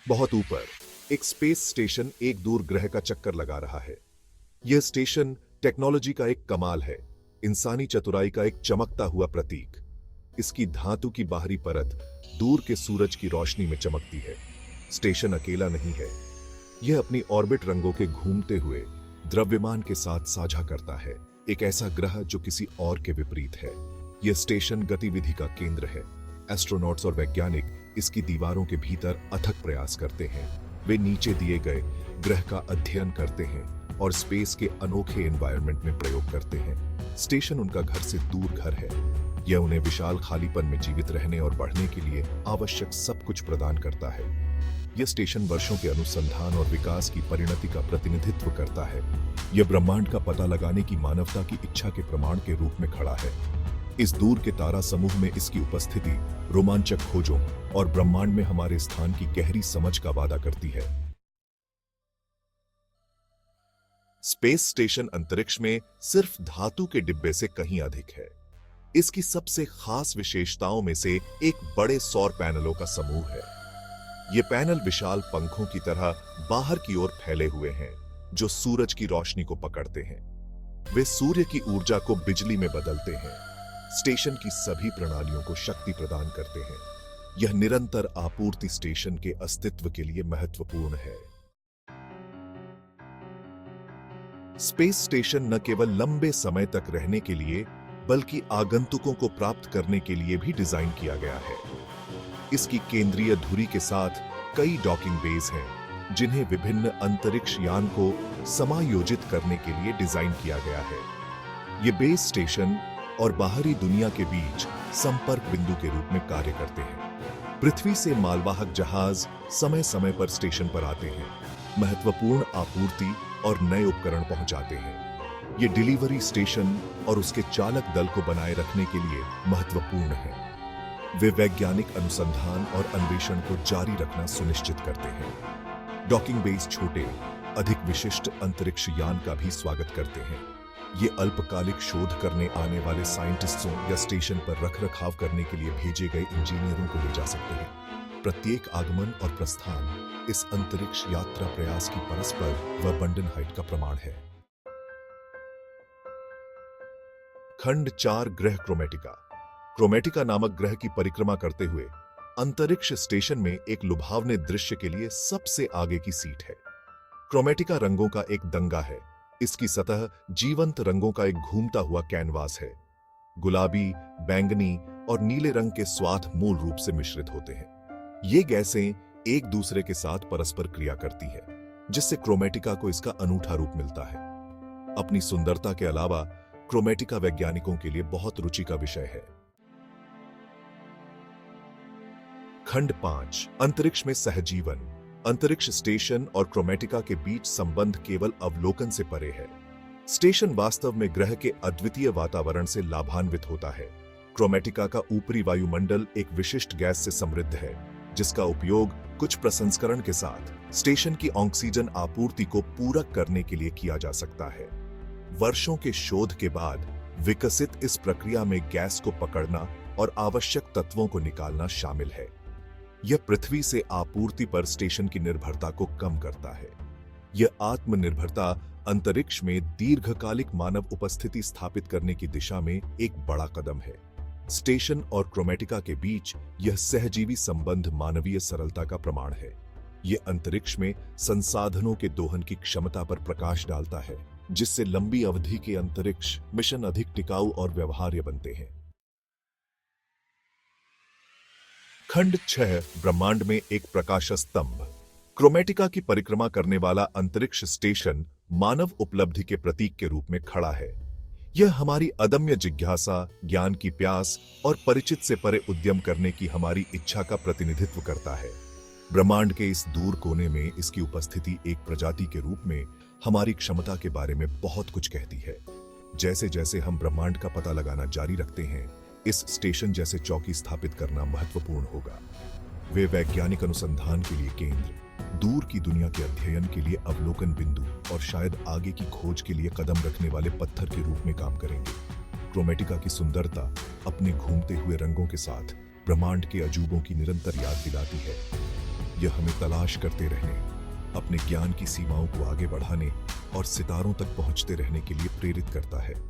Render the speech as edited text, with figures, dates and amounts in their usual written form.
बहुत ऊपर एक स्पेस स्टेशन एक दूर ग्रह का चक्कर लगा रहा है। यह स्टेशन टेक्नोलॉजी का एक कमाल है, इंसानी चतुराई का एक चमकता हुआ प्रतीक। इसकी धातु की बाहरी परत दूर के सूरज की रोशनी में चमकती है। स्टेशन अकेला नहीं है, यह अपनी ऑर्बिट रंगों के घूमते हुए द्रव्यमान के साथ साझा करता है, एक ऐसा ग्रह जो किसी और के विपरीत है। यह स्टेशन गतिविधि का केंद्र है। एस्ट्रोनॉट्स और वैज्ञानिक इसकी दीवारों के भीतर अथक प्रयास करते हैं। वे नीचे दिए गए ग्रह का अध्ययन करते हैं और स्पेस के अनोखे एनवायरनमेंट में प्रयोग करते हैं। स्टेशन उनका घर से दूर घर है। यह उन्हें विशाल खालीपन में जीवित रहने और बढ़ने के लिए आवश्यक सब कुछ प्रदान करता है। यह स्टेशन वर्षों के अनुसंधान और विकास की परिणति का प्रतिनिधित्व करता है। यह ब्रह्मांड का पता लगाने की मानवता की इच्छा के प्रमाण के रूप में खड़ा है। इस दूर के तारा समूह में इसकी उपस्थिति रोमांचक खोजों और ब्रह्मांड में हमारे स्थान की गहरी समझ का वादा करती है। स्पेस स्टेशन अंतरिक्ष में सिर्फ धातु के डिब्बे से कहीं अधिक है। इसकी सबसे खास विशेषताओं में से एक बड़े सौर पैनलों का समूह है। ये पैनल विशाल पंखों की तरह बाहर की ओर फैले हुए हैं, जो सूरज की रोशनी को पकड़ते हैं। वे सूर्य की ऊर्जा को बिजली में बदलते हैं, स्टेशन की सभी प्रणालियों को शक्ति प्रदान करते हैं। यह निरंतर आपूर्ति स्टेशन के अस्तित्व के लिए महत्वपूर्ण है। स्पेस स्टेशन न केवल लंबे समय तक रहने के लिए बल्कि आगंतुकों को प्राप्त करने के लिए भी डिजाइन किया गया है। इसकी केंद्रीय धुरी के साथ कई डॉकिंग बेस हैं, जिन्हें विभिन्न अंतरिक्ष यान को समायोजित करने के लिए डिजाइन किया गया है। ये बेस स्टेशन और बाहरी दुनिया के बीच संपर्क बिंदु के रूप में कार्य करते हैं। पृथ्वी से मालवाहक जहाज समय समय पर स्टेशन पर आते हैं, महत्वपूर्ण आपूर्ति और नए उपकरण पहुंचाते हैं। ये डिलीवरी स्टेशन और उसके चालक दल को बनाए रखने के लिए महत्वपूर्ण है। वे वैज्ञानिक अनुसंधान और अन्वेषण को जारी रखना सुनिश्चित करते हैं। डॉकिंग बेस छोटे, अधिक विशिष्ट अंतरिक्ष यान का भी स्वागत करते हैं। ये अल्पकालिक शोध करने आने वाले साइंटिस्टों या स्टेशन पर रखरखाव करने के लिए भेजे गए इंजीनियरों को ले जा सकते हैं। प्रत्येक आगमन और प्रस्थान इस अंतरिक्ष यात्रा प्रयास की परस्पर व बंडन हाइट का प्रमाण है। खंड 4 ग्रह क्रोमेटिका। क्रोमेटिका नामक ग्रह की परिक्रमा करते हुए अंतरिक्ष स्टेशन में एक लुभावने दृश्य के लिए सबसे आगे की सीट है। क्रोमेटिका रंगों का एक दंगा है। इसकी सतह जीवंत रंगों का एक घूमता हुआ कैनवास है। गुलाबी, बैंगनी और नीले रंग के स्वाद मूल रूप से मिश्रित होते हैं। ये गैसें एक दूसरे के साथ परस्पर क्रिया करती है, जिससे क्रोमेटिका को इसका अनूठा रूप मिलता है। अपनी सुंदरता के अलावा क्रोमेटिका वैज्ञानिकों के लिए बहुत रुचि का विषय है। खंड 5 अंतरिक्ष में सहजीवन। अंतरिक्ष स्टेशन और क्रोमेटिका के बीच संबंध केवल अवलोकन से परे है। स्टेशन वास्तव में ग्रह के अद्वितीय वातावरण से लाभान्वित होता है। क्रोमेटिका का ऊपरी वायुमंडल एक विशिष्ट गैस से समृद्ध है, जिसका उपयोग कुछ प्रसंस्करण के साथ स्टेशन की ऑक्सीजन आपूर्ति को पूरक करने के लिए किया जा सकता है। वर्षों के शोध के बाद विकसित इस प्रक्रिया में गैस को पकड़ना और आवश्यक तत्वों को निकालना शामिल है। यह पृथ्वी से आपूर्ति पर स्टेशन की निर्भरता को कम करता है। यह आत्मनिर्भरता अंतरिक्ष में दीर्घकालिक मानव उपस्थिति स्थापित करने की दिशा में एक बड़ा कदम है। स्टेशन और क्रोमेटिका के बीच यह सहजीवी संबंध मानवीय सरलता का प्रमाण है। यह अंतरिक्ष में संसाधनों के दोहन की क्षमता पर प्रकाश डालता है, जिससे लंबी अवधि के अंतरिक्ष मिशन अधिक टिकाऊ और व्यवहार्य बनते हैं। खंड 6 ब्रह्मांड में एक प्रकाश स्तंभ। क्रोमेटिका की परिक्रमा करने वाला अंतरिक्ष स्टेशन मानव उपलब्धि के प्रतीक के रूप में खड़ा है। यह हमारी अदम्य जिज्ञासा, ज्ञान की प्यास और परिचित से परे उद्यम करने की हमारी इच्छा का प्रतिनिधित्व करता है। ब्रह्मांड के इस दूर कोने में इसकी उपस्थिति एक प्रजाति के रूप में हमारी क्षमता के बारे में बहुत कुछ कहती है। जैसे जैसे हम ब्रह्मांड का पता लगाना जारी रखते हैं, इस स्टेशन जैसे चौकी स्थापित करना महत्वपूर्ण होगा। वे वैज्ञानिक अनुसंधान के लिए केंद्र, दूर की दुनिया के अध्ययन के लिए अवलोकन बिंदु और शायद आगे की खोज के लिए कदम रखने वाले पत्थर के रूप में काम करेंगे। क्रोमेटिका की सुंदरता अपने घूमते हुए रंगों के साथ ब्रह्मांड के अजूबों की निरंतर याद दिलाती है। यह हमें तलाश करते रहने, अपने ज्ञान की सीमाओं को आगे बढ़ाने और सितारों तक पहुंचते रहने के लिए प्रेरित करता है।